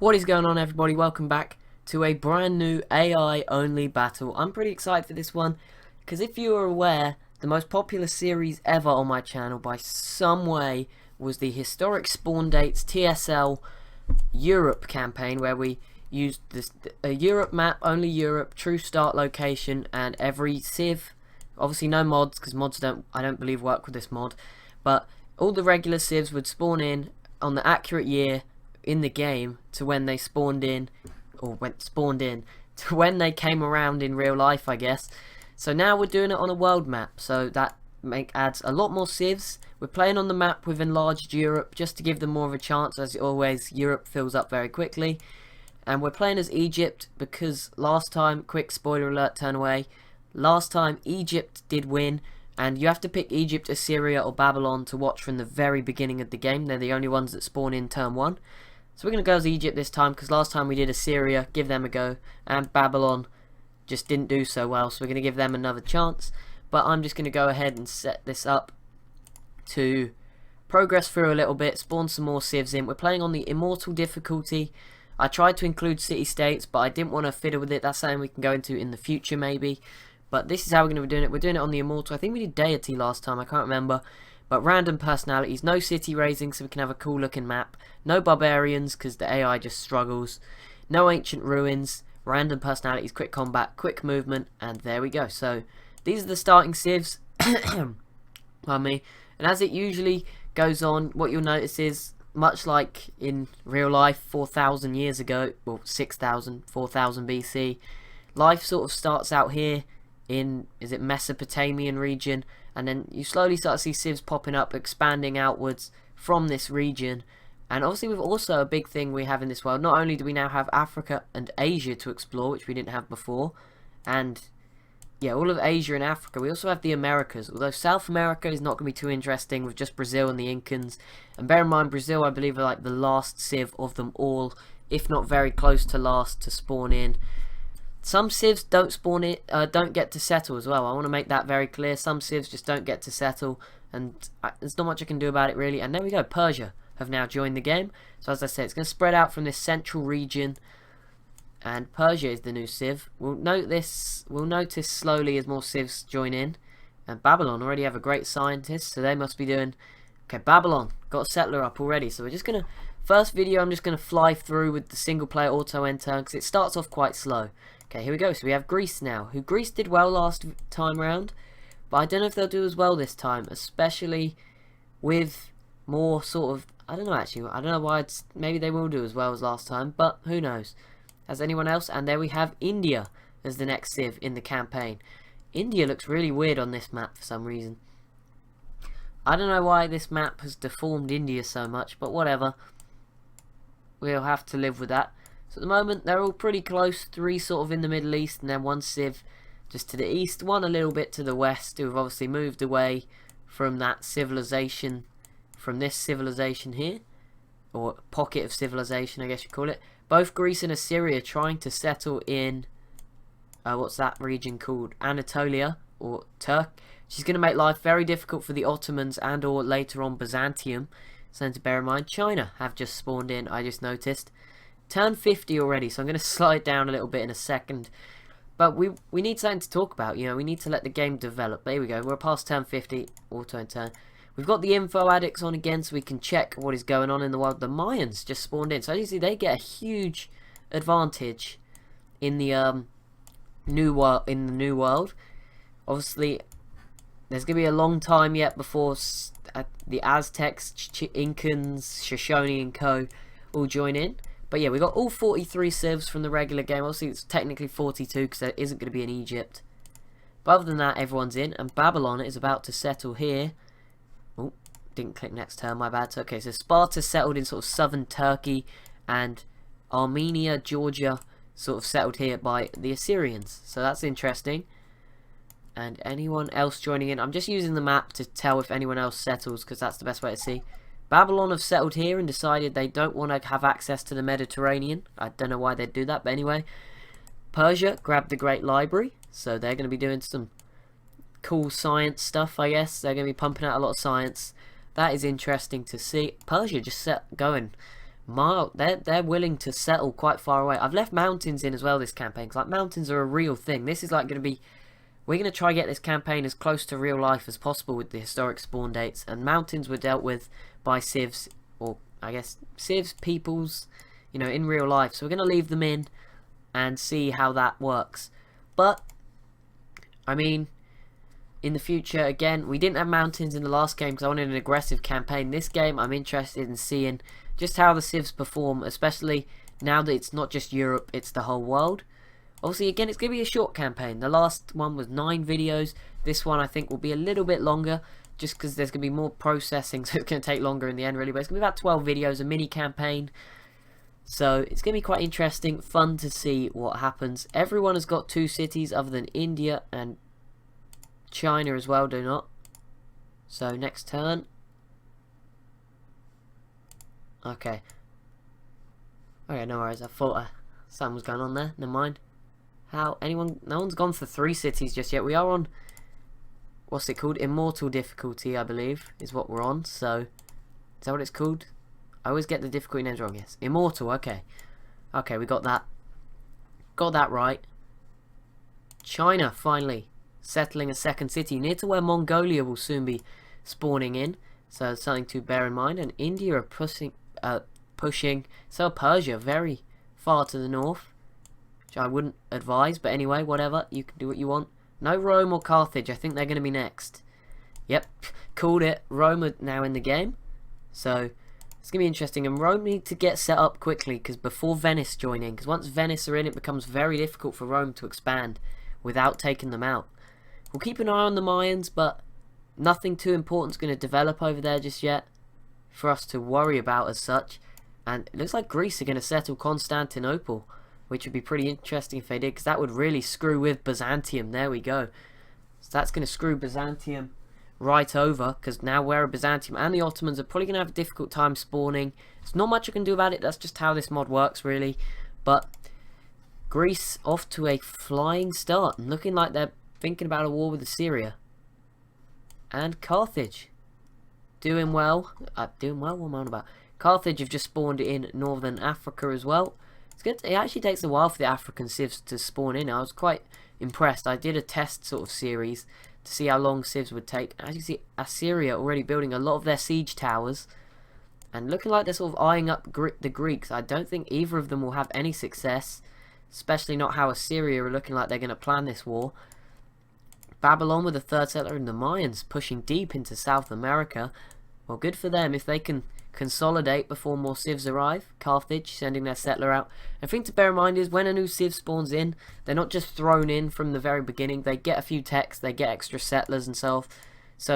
What is going on, everybody? Welcome back to a brand new AI only battle. I'm pretty excited for this one because if you are aware, the most popular series ever on my channel by some way was the Historic Spawn Dates TSL Europe campaign, where we used a Europe map, only Europe, true start location, and every Civ, obviously no mods because mods I don't believe work with this mod, but all the regular Civs would spawn in on the accurate year in the game to when they spawned in, or spawned in to when they came around in real life, I guess. So now we're doing it on a world map, so that adds a lot more Civs. We're playing on the map with enlarged Europe just to give them more of a chance. As always, Europe fills up very quickly, and we're playing as Egypt because last time, quick spoiler alert, turn away, last time Egypt did win, and you have to pick Egypt, Assyria or Babylon to watch from the very beginning of the game. They're the only ones that spawn in turn 1. So we're going to go as Egypt this time because last time we did Assyria, give them a go, and Babylon just didn't do so well, so we're going to give them another chance. But I'm just going to go ahead and set this up to progress through a little bit, spawn some more Civs in. We're playing on the Immortal difficulty. I tried to include city-states, but I didn't want to fiddle with it. That's something we can go into in the future maybe. But this is how we're going to be doing it. We're doing it on the Immortal. I think we did Deity last time, I can't remember. But random personalities, no city raising so we can have a cool looking map. No barbarians because the AI just struggles. No ancient ruins, random personalities, quick combat, quick movement, and there we go. So these are the starting Civs. Pardon me. And as it usually goes on, what you'll notice is, much like in real life 4,000 years ago, well 6,000, 4,000 BC, life sort of starts out here in, is it Mesopotamian region, and then you slowly start to see Civs popping up, expanding outwards from this region. And obviously we've also a big thing we have in this world. Not only do we now have Africa and Asia to explore, which we didn't have before, and yeah, all of Asia and Africa, we also have the Americas, although South America is not going to be too interesting with just Brazil and the Incans. And bear in mind, Brazil I believe are like the last Civ of them all, if not very close to last to spawn in. Some Civs don't spawn it, don't get to settle as well. I want to make that very clear. Some Civs just don't get to settle, and there's not much I can do about it really. And there we go, Persia have now joined the game. So as I said, it's going to spread out from this central region, and Persia is the new Civ. We'll notice slowly as more Civs join in. And Babylon already have a great scientist, so they must be doing. Okay, Babylon got a settler up already. So we're just gonna, first video I'm just gonna fly through with the single player auto enter because it starts off quite slow. Okay, here we go. So we have Greece now, who Greece did well last time round, but I don't know if they'll do as well this time, especially with more sort of, I don't know actually, I don't know why maybe they will do as well as last time, but who knows. Has anyone else? And there we have India as the next Civ in the campaign. India looks really weird on this map for some reason. I don't know why this map has deformed India so much, but whatever. We'll have to live with that. So at the moment they're all pretty close, 3 sort of in the Middle East, and then 1 Civ just to the east, 1 a little bit to the west, who have obviously moved away from that civilization, from this civilization here, or pocket of civilization I guess you call it. Both Greece and Assyria trying to settle in, what's that region called? Anatolia, or Turk. She's going to make life very difficult for the Ottomans and or later on Byzantium. Something to bear in mind. China have just spawned in, I just noticed. Turn 50 already, so I'm going to slow it down a little bit in a second. But we need something to talk about, you know, we need to let the game develop. There we go, we're past turn 50, auto and turn. We've got the info addicts on again so we can check what is going on in the world. The Mayans just spawned in, so as you see they get a huge advantage in the new world. Obviously there's going to be a long time yet before the Aztecs, Incans, Shoshone and co all join in. But yeah, we got all 43 Civs from the regular game. Obviously it's technically 42 because there isn't going to be an Egypt. But other than that, everyone's in, and Babylon is about to settle here. Oh, didn't click next turn, my bad. Okay, so Sparta settled in sort of southern Turkey, and Armenia, Georgia sort of settled here by the Assyrians. So that's interesting. And anyone else joining in? I'm just using the map to tell if anyone else settles because that's the best way to see. Babylon have settled here and decided they don't want to have access to the Mediterranean. I don't know why they'd do that, but anyway. Persia grabbed the Great Library, so they're going to be doing some cool science stuff, I guess. They're going to be pumping out a lot of science. That is interesting to see. Persia just going They're willing to settle quite far away. I've left mountains in as well this campaign, because like mountains are a real thing. This is like going to be, we're going to try to get this campaign as close to real life as possible with the historic spawn dates, and mountains were dealt with by civs, or I guess civs, peoples, you know, in real life. So we're going to leave them in and see how that works. But I mean, in the future, again, we didn't have mountains in the last game because I wanted an aggressive campaign. This game, I'm interested in seeing just how the civs perform, especially now that it's not just Europe, it's the whole world. Obviously, again, it's going to be a short campaign. The last one was 9 videos. This one, I think, will be a little bit longer, just because there's going to be more processing, so it's going to take longer in the end, really. But it's going to be about 12 videos, a mini campaign. So it's going to be quite interesting, fun to see what happens. Everyone has got 2 cities other than India and China as well, do not. So next turn. Okay. Okay, no worries. I thought something was going on there. Never mind. No one's gone for 3 cities just yet. We are on, what's it called? Immortal difficulty, I believe, is what we're on. So, is that what it's called? I always get the difficulty names wrong, yes. Immortal, okay. Okay, we got that. Got that right. China, finally, settling a second city near to where Mongolia will soon be spawning in. So, something to bear in mind. And India are pushing so Persia very far to the north, which I wouldn't advise, but anyway, whatever, you can do what you want. No Rome or Carthage, I think they're going to be next. Yep, called it. Rome are now in the game, so it's going to be interesting, and Rome need to get set up quickly, because before Venice join in, because once Venice are in, it becomes very difficult for Rome to expand without taking them out. We'll keep an eye on the Mayans, but nothing too important is going to develop over there just yet for us to worry about as such. And it looks like Greece are going to settle Constantinople, which would be pretty interesting if they did, because that would really screw with Byzantium. There we go. So that's going to screw Byzantium right over, because now we're Byzantium and the Ottomans are probably going to have a difficult time spawning. There's not much I can do about it. That's just how this mod works, really. But Greece off to a flying start, and looking like they're thinking about a war with Assyria. And Carthage doing well. Doing well? What am I on about? Carthage have just spawned in northern Africa as well. It's good. It actually takes a while for the African civs to spawn in. I was quite impressed. I did a test sort of series to see how long civs would take. As you see, Assyria already building a lot of their siege towers, and looking like they're sort of eyeing up the Greeks. I don't think either of them will have any success, especially not how Assyria are looking like they're going to plan this war. Babylon with a 3rd settler, and the Mayans pushing deep into South America. Well, good for them if they can consolidate before more civs arrive. Carthage sending their settler out. And the thing to bear in mind is when a new civ spawns in, they're not just thrown in from the very beginning. They get a few techs, they get extra settlers and so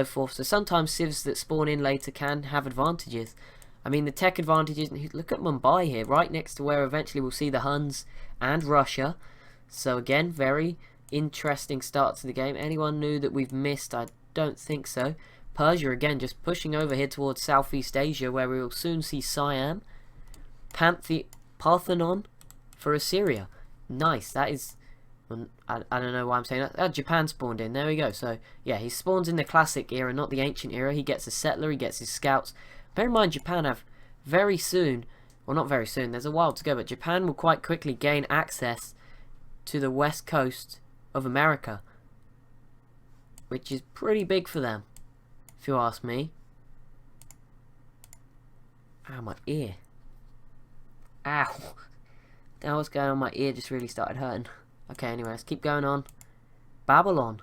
forth. So sometimes civs that spawn in later can have advantages. I mean, the tech advantages, look at Mumbai here, right next to where eventually we'll see the Huns and Russia. So again, very interesting start to the game. Anyone new that we've missed? I don't think so. Persia again just pushing over here towards Southeast Asia, where we will soon see Siam. Parthenon for Assyria. Nice. That is, I don't know why I'm saying that. Japan spawned in. There we go. So yeah, he spawns in the classic era, not the ancient era. He gets a settler, he gets his scouts. Bear in mind, Japan have very soon, well, not very soon, there's a while to go, but Japan will quite quickly gain access to the west coast of America, which is pretty big for them, if you ask me. Ow, my ear. Ow. That was going on, my ear just really started hurting. Okay, anyway, let's keep going on. Babylon.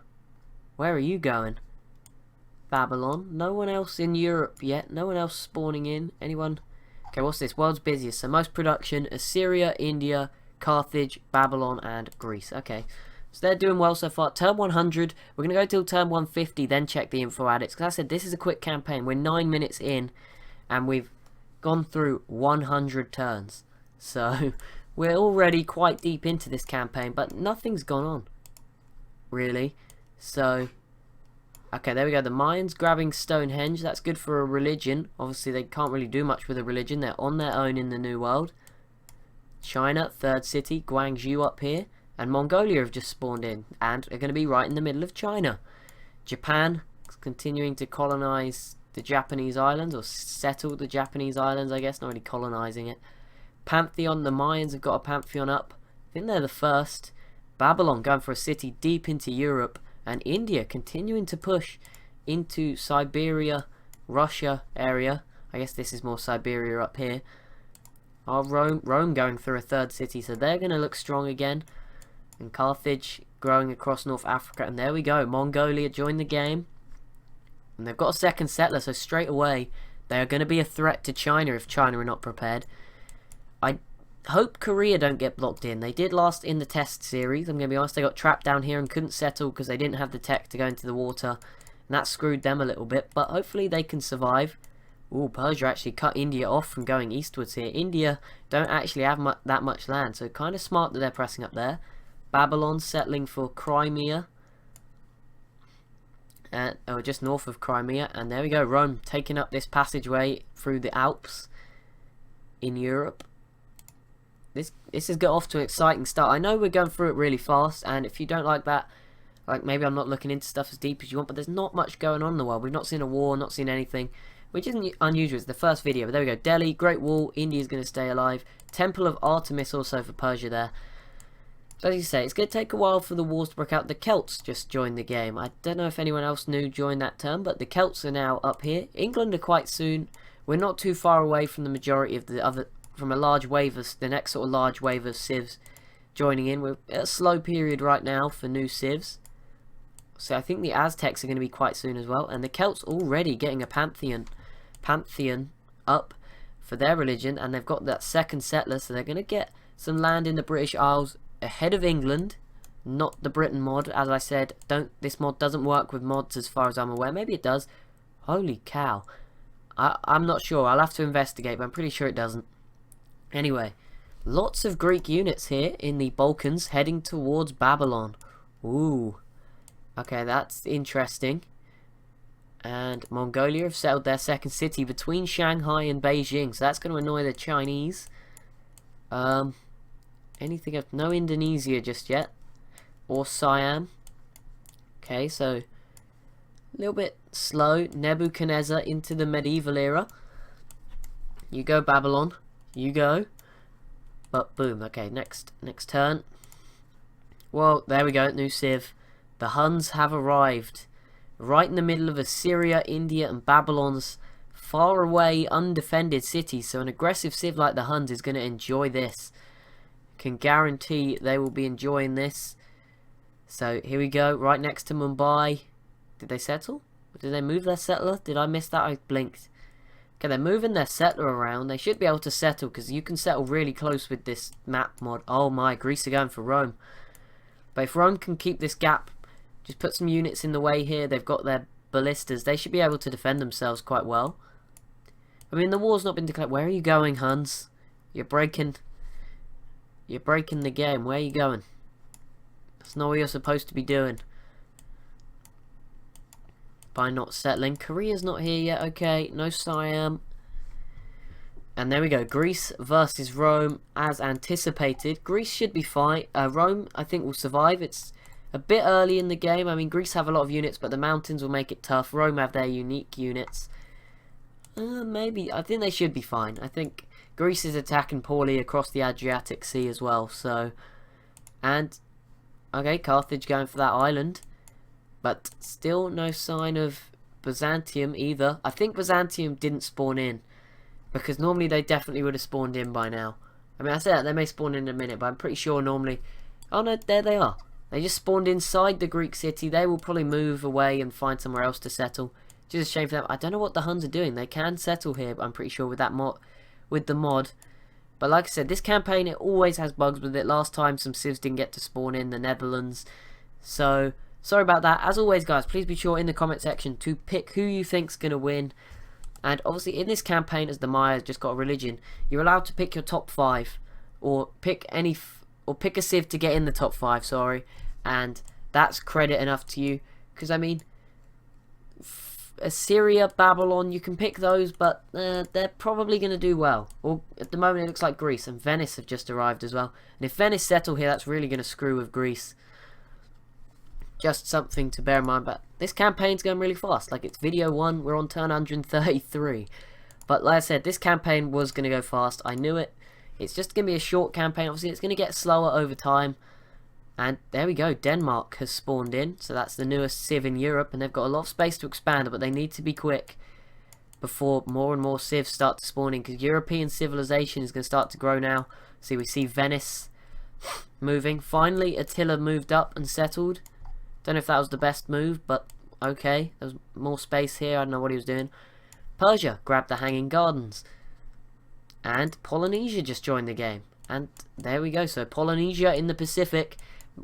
Where are you going? Babylon. No one else in Europe yet. No one else spawning in. Anyone? Okay, what's this? World's busiest. So most production, Assyria, India, Carthage, Babylon, and Greece. Okay. So they're doing well so far. Turn 100. We're going to go till turn 150, then check the info addicts. Because I said, this is a quick campaign. We're 9 minutes in, and we've gone through 100 turns. So, we're already quite deep into this campaign, but nothing's gone on, really. So, okay, there we go. The Mayans grabbing Stonehenge. That's good for a religion. Obviously, they can't really do much with a religion. They're on their own in the New World. China, third city. Guangzhou up here. And Mongolia have just spawned in and are going to be right in the middle of China. Japan continuing to colonize the Japanese islands, or settled the Japanese islands, I guess, not really colonizing it. Pantheon, the Mayans have got a pantheon up. I think they're the first. Babylon going for a city deep into Europe, and India continuing to push into Siberia, Russia area. I guess this is more Siberia up here. Rome going through a third city, so they're going to look strong again. And Carthage growing across North Africa, and there we go. Mongolia joined the game. And they've got a second settler, so straight away they are going to be a threat to China if China are not prepared. I hope Korea don't get blocked in. They did last in the test series. I'm going to be honest, they got trapped down here and couldn't settle because they didn't have the tech to go into the water. And that screwed them a little bit, but hopefully they can survive. Ooh, Persia actually cut India off from going eastwards here. India don't actually have that much land, so kind of smart that they're pressing up there. Babylon settling for Crimea. Or just north of Crimea, and there we go. Rome taking up this passageway through the Alps in Europe. This has got off to an exciting start. I know we're going through it really fast, and if you don't like that, like maybe I'm not looking into stuff as deep as you want, but there's not much going on in the world. We've not seen a war, not seen anything, which isn't unusual. It's the first video, but there we go. Delhi, Great Wall, India's going to stay alive. Temple of Artemis also for Persia there. So as you say, it's going to take a while for the wars to break out. The Celts just joined the game. I don't know if anyone else new joined that term, but the Celts are now up here. England are quite soon. We're not too far away from the majority of the other, from a large wave of, the next sort of large wave of Civs joining in. We're at a slow period right now for new Civs. So I think the Aztecs are going to be quite soon as well. And the Celts already getting a pantheon up for their religion. And they've got that second settler, so they're going to get some land in the British Isles ahead of England, not the Britain mod. As I said, this mod doesn't work with mods as far as I'm aware. Maybe it does. Holy cow. I'm not sure. I'll have to investigate, but I'm pretty sure it doesn't. Anyway, lots of Greek units here in the Balkans heading towards Babylon. Ooh. Okay, that's interesting. And Mongolia have settled their second city between Shanghai and Beijing, so that's going to annoy the Chinese. Anything else? No Indonesia just yet. Or Siam. Okay, so a little bit slow. Nebuchadnezzar into the medieval era. You go, Babylon. You go. But boom. Okay, next turn. Well, there we go. New Civ. The Huns have arrived. Right in the middle of Assyria, India, and Babylon's far away, undefended cities. So an aggressive Civ like the Huns is going to enjoy this. Can guarantee they will be enjoying this. So here we go, right next to Mumbai. Did they settle? Did they move their settler? Did I miss that? I blinked. Okay, they're moving their settler around. They should be able to settle, because you can settle really close with this map mod. Oh my, Greece are going for Rome. But if Rome can keep this gap, just put some units in the way here. They've got their ballistas. They should be able to defend themselves quite well. I mean, the war's not been declared. Where are you going, Huns? You're breaking the game. Where are you going? That's not what you're supposed to be doing. By not settling. Korea's not here yet. Okay, no Siam. And there we go. Greece versus Rome as anticipated. Greece should be fine. Rome, I think, will survive. It's a bit early in the game. I mean, Greece have a lot of units, but the mountains will make it tough. Rome have their unique units. Maybe. I think they should be fine. I think Greece is attacking poorly across the Adriatic Sea as well, so... And, okay, Carthage going for that island. But still no sign of Byzantium either. I think Byzantium didn't spawn in, because normally they definitely would have spawned in by now. I mean, I say that, they may spawn in a minute, but I'm pretty sure normally... Oh no, there they are. They just spawned inside the Greek city. They will probably move away and find somewhere else to settle. Just a shame for them. I don't know what the Huns are doing. They can settle here, but I'm pretty sure with that mod... with the mod. But like I said, this campaign, it always has bugs with it. Last time some Civs didn't get to spawn in the Netherlands, so sorry about that. As always, guys, please be sure in the comment section to pick who you think's gonna win. And obviously in this campaign, as the Maya has just got a religion, you're allowed to pick your top 5, or pick pick a Civ to get in the top 5, sorry, and that's credit enough to you, because I mean, Assyria, Babylon, you can pick those, but they're probably going to do well. Or at the moment it looks like Greece, and Venice have just arrived as well. And if Venice settle here, that's really going to screw with Greece. just something to bear in mind. But this campaign's going really fast. Like, it's video 1, we're on turn 133. But like I said, this campaign was going to go fast. I knew it. It's just going to be a short campaign. Obviously, it's going to get slower over time. And there we go. Denmark has spawned in. So that's the newest civ in Europe. And they've got a lot of space to expand. But they need to be quick before more and more civs start to spawn in. Because European civilization is going to start to grow now. See, we see Venice moving. Finally, Attila moved up and settled. Don't know if that was the best move. But okay. There was more space here. I don't know what he was doing. Persia grabbed the Hanging Gardens. And Polynesia just joined the game. And there we go. So Polynesia in the Pacific.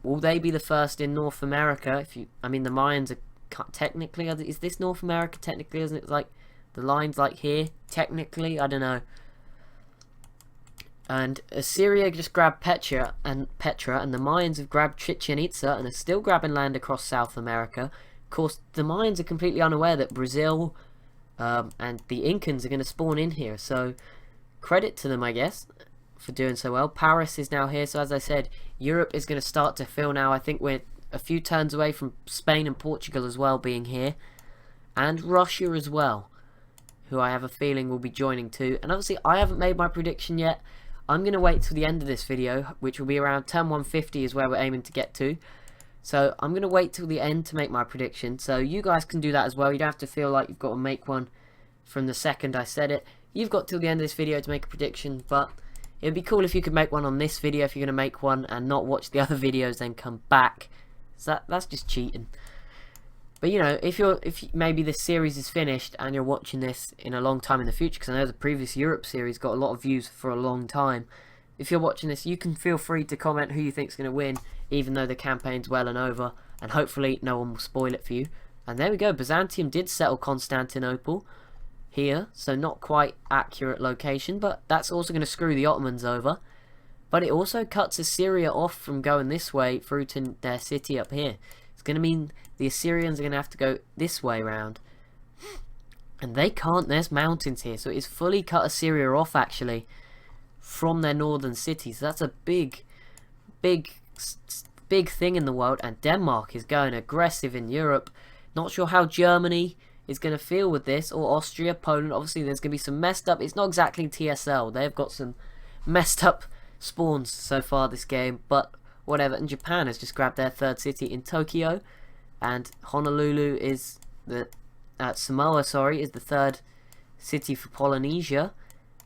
Will they be the first in North America? I mean, the Mayans are technically... Is this North America technically? Isn't it like the lines like here? Technically? I don't know. And Assyria just grabbed Petra. And the Mayans have grabbed Chichen Itza. And are still grabbing land across South America. Of course, the Mayans are completely unaware that Brazil... and the Incans are going to spawn in here, so credit to them, I guess, for doing so well. Paris is now here, so as I said, Europe is going to start to fill now. I think we're a few turns away from Spain and Portugal as well being here, and Russia as well, who I have a feeling will be joining too. And obviously, I haven't made my prediction yet. I'm going to wait till the end of this video, which will be around turn 150 is where we're aiming to get to. So I'm going to wait till the end to make my prediction. So you guys can do that as well. You don't have to feel like you've got to make one from the second I said it. You've got till the end of this video to make a prediction. But it'd be cool if you could make one on this video if you're going to make one. And not watch the other videos then come back. So that's just cheating. But you know, if maybe this series is finished and you're watching this in a long time in the future. Because I know the previous Europe series got a lot of views for a long time. If you're watching this, you can feel free to comment who you think's going to win, even though the campaign's well and over, and hopefully no one will spoil it for you. And there we go, Byzantium did settle Constantinople here, so not quite accurate location, but that's also going to screw the Ottomans over. But it also cuts Assyria off from going this way through to their city up here. It's going to mean the Assyrians are going to have to go this way round. And they can't, there's mountains here, so it's fully cut Assyria off actually from their northern cities. So that's a big thing in the world. And Denmark is going aggressive in Europe. Not sure how Germany is going to feel with this, or Austria, Poland. Obviously there's going to be some messed up, it's not exactly TSL, they've got some messed up spawns so far this game, but whatever. And Japan has just grabbed their third city in Tokyo, and Honolulu is the Samoa, sorry, is the third city for Polynesia.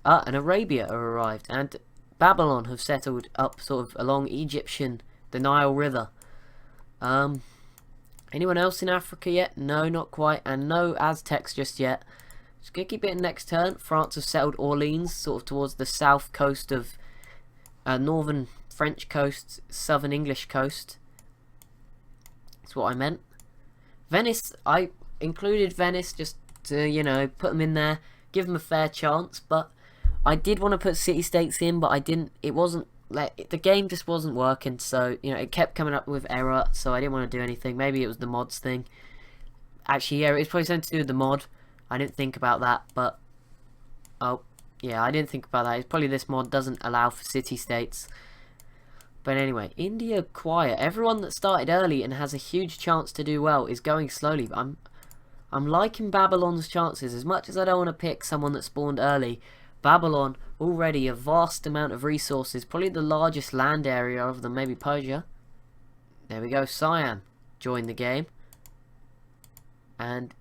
And Arabia are arrived, and Babylon have settled up sort of along the Nile River. Anyone else in Africa yet? No, not quite, and no Aztecs just yet. Just gonna keep it in next turn. France have settled Orleans, sort of towards the south coast of northern French coast, southern English coast. That's what I meant. Venice, I included Venice just to, you know, put them in there, give them a fair chance, but I did want to put city-states in, but I didn't. It wasn't like the game just wasn't working, so you know it kept coming up with error. So I didn't want to do anything. Maybe it was the mods thing. Actually, yeah, it's probably something to do with the mod. I didn't think about that, but oh yeah, I didn't think about that. It's probably this mod doesn't allow for city-states. But anyway, India quiet. Everyone that started early and has a huge chance to do well is going slowly. I'm liking Babylon's chances as much as I don't want to pick someone that spawned early. Babylon, already a vast amount of resources, probably the largest land area of them, maybe Persia. There we go, Siam joined the game. And,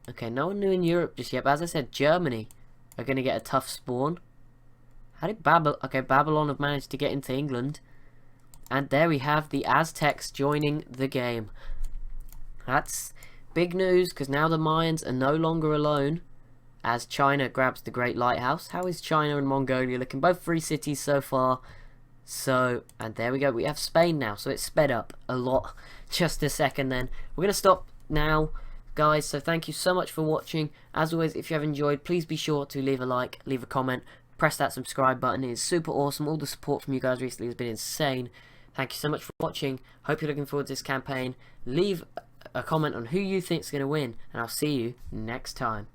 okay, no one new in Europe just yet, but as I said, Germany are going to get a tough spawn. How did Babylon have managed to get into England. And there we have the Aztecs joining the game. That's big news, because now the Mayans are no longer alone. As China grabs the Great Lighthouse. How is China and Mongolia looking? Both free cities so far. So, and there we go. We have Spain now. So it's sped up a lot. Just a second then. We're going to stop now, guys. So thank you so much for watching. As always, if you have enjoyed, please be sure to leave a like, leave a comment. Press that subscribe button. It is super awesome. All the support from you guys recently has been insane. Thank you so much for watching. Hope you're looking forward to this campaign. Leave a comment on who you think is going to win. And I'll see you next time.